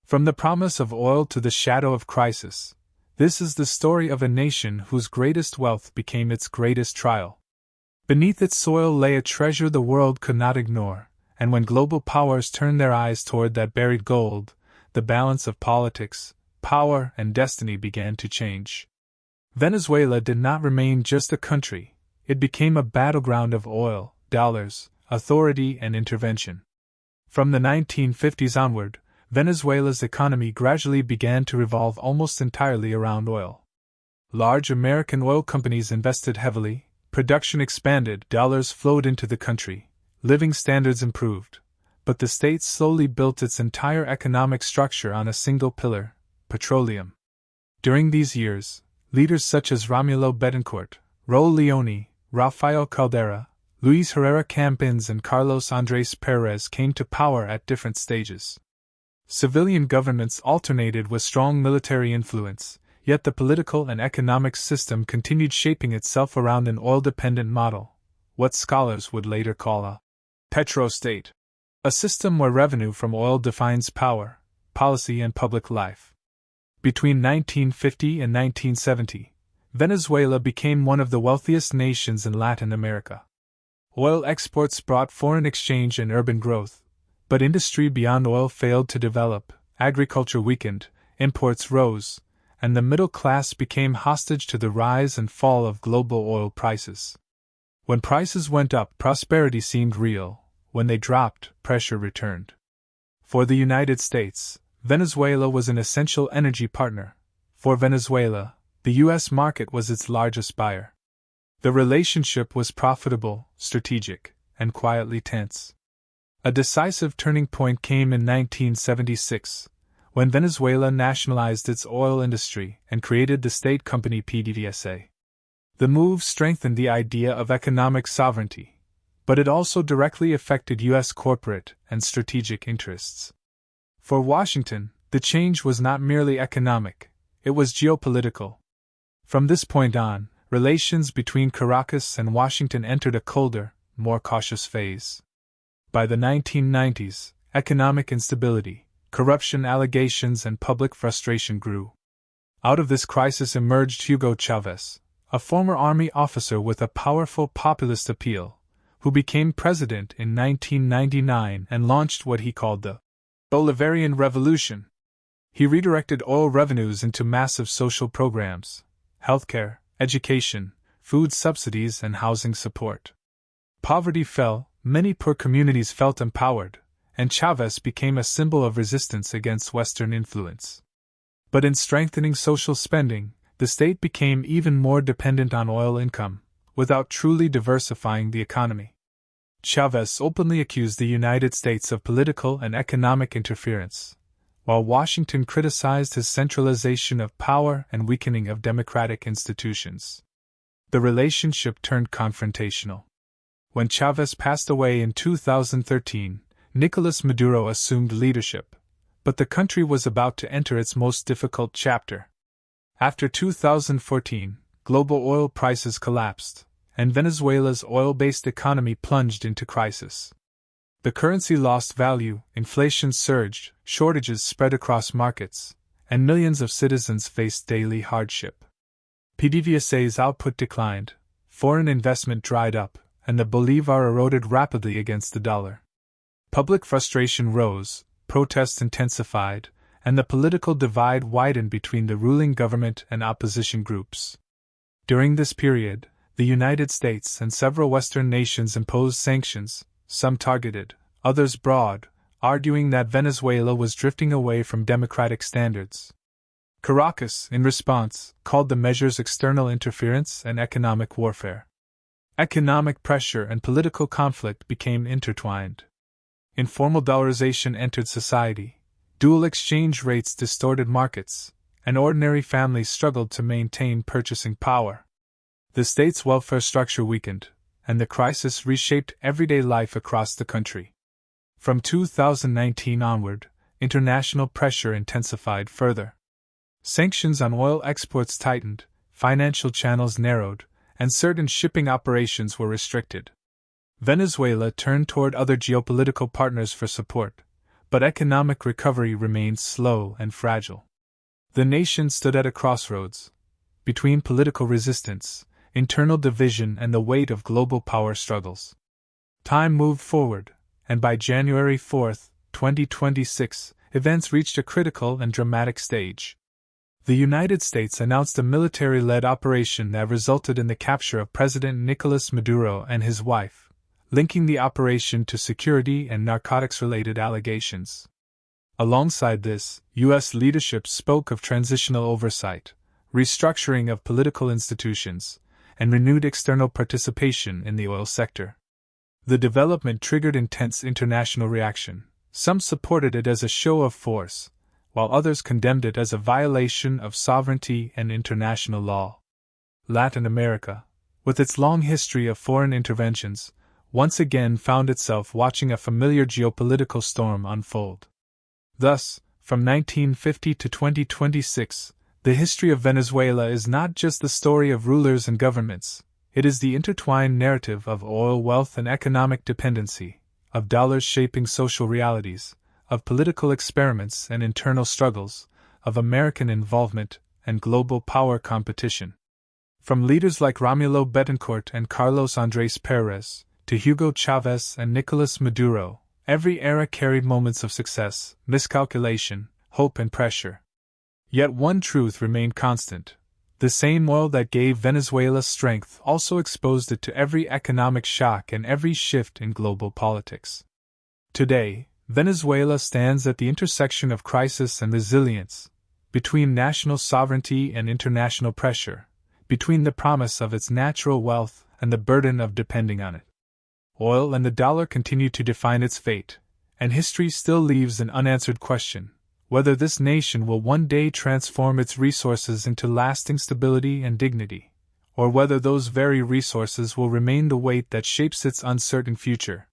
From the promise of oil to the shadow of crisis, this is the story of a nation whose greatest wealth became its greatest trial. Beneath its soil lay a treasure the world could not ignore, and when global powers turned their eyes toward that buried gold, the balance of politics, power, and destiny began to change. Venezuela did not remain just a country, it became a battleground of oil, dollars, authority, and intervention. From the 1950s onward, Venezuela's economy gradually began to revolve almost entirely around oil. Large American oil companies invested heavily, production expanded, dollars flowed into the country, living standards improved, but the state slowly built its entire economic structure on a single pillar: petroleum. During these years, leaders such as Romulo Betancourt, Raul Leone, Rafael Caldera, Luis Herrera Campins, and Carlos Andrés Pérez came to power at different stages. Civilian governments alternated with strong military influence, yet the political and economic system continued shaping itself around an oil-dependent model, what scholars would later call a petrostate, a system where revenue from oil defines power, policy, and public life. Between 1950 and 1970, Venezuela became one of the wealthiest nations in Latin America. Oil exports brought foreign exchange and urban growth, but industry beyond oil failed to develop, agriculture weakened, imports rose, and the middle class became hostage to the rise and fall of global oil prices. When prices went up, prosperity seemed real; when they dropped, pressure returned. For the United States, Venezuela was an essential energy partner. For Venezuela, the U.S. market was its largest buyer. The relationship was profitable, strategic, and quietly tense. A decisive turning point came in 1976, when Venezuela nationalized its oil industry and created the state company PDVSA. The move strengthened the idea of economic sovereignty, but it also directly affected U.S. corporate and strategic interests. For Washington, the change was not merely economic, it was geopolitical. From this point on, relations between Caracas and Washington entered a colder, more cautious phase. By the 1990s, economic instability, corruption allegations, and public frustration grew. Out of this crisis emerged Hugo Chavez, a former army officer with a powerful populist appeal, who became president in 1999 and launched what he called the Bolivarian Revolution. He redirected oil revenues into massive social programs: healthcare, education, food subsidies, and housing support. Poverty fell, many poor communities felt empowered, and Chavez became a symbol of resistance against Western influence. But in strengthening social spending, the state became even more dependent on oil income, without truly diversifying the economy. Chavez openly accused the United States of political and economic interference, while Washington criticized his centralization of power and weakening of democratic institutions. The relationship turned confrontational. When Chavez passed away in 2013, Nicolas Maduro assumed leadership, but the country was about to enter its most difficult chapter. After 2014, global oil prices collapsed, and Venezuela's oil-based economy plunged into crisis. The currency lost value, inflation surged, shortages spread across markets, and millions of citizens faced daily hardship. PDVSA's output declined, foreign investment dried up, and the bolivar eroded rapidly against the dollar. Public frustration rose, protests intensified, and the political divide widened between the ruling government and opposition groups. During this period, the United States and several Western nations imposed sanctions, some targeted, others broad, arguing that Venezuela was drifting away from democratic standards. Caracas, in response, called the measures external interference and economic warfare. Economic pressure and political conflict became intertwined. Informal dollarization entered society, dual exchange rates distorted markets, and ordinary families struggled to maintain purchasing power. The state's welfare structure weakened, and the crisis reshaped everyday life across the country. From 2019 onward, international pressure intensified further. Sanctions on oil exports tightened, financial channels narrowed, and certain shipping operations were restricted. Venezuela turned toward other geopolitical partners for support, but economic recovery remained slow and fragile. The nation stood at a crossroads, between political resistance, internal division, and the weight of global power struggles. Time moved forward, and by January 4, 2026, events reached a critical and dramatic stage. The United States announced a military-led operation that resulted in the capture of President Nicolas Maduro and his wife, linking the operation to security and narcotics-related allegations. Alongside this, U.S. leadership spoke of transitional oversight, restructuring of political institutions, and renewed external participation in the oil sector. The development triggered intense international reaction. Some supported it as a show of force, while others condemned it as a violation of sovereignty and international law. Latin America, with its long history of foreign interventions, once again found itself watching a familiar geopolitical storm unfold. Thus, from 1950 to 2026, the history of Venezuela is not just the story of rulers and governments, it is the intertwined narrative of oil wealth and economic dependency, of dollars shaping social realities, of political experiments and internal struggles, of American involvement and global power competition. From leaders like Romulo Betancourt and Carlos Andrés Pérez, to Hugo Chávez and Nicolas Maduro, every era carried moments of success, miscalculation, hope, and pressure. Yet one truth remained constant. The same oil that gave Venezuela strength also exposed it to every economic shock and every shift in global politics. Today, Venezuela stands at the intersection of crisis and resilience, between national sovereignty and international pressure, between the promise of its natural wealth and the burden of depending on it. Oil and the dollar continue to define its fate, and history still leaves an unanswered question: whether this nation will one day transform its resources into lasting stability and dignity, or whether those very resources will remain the weight that shapes its uncertain future.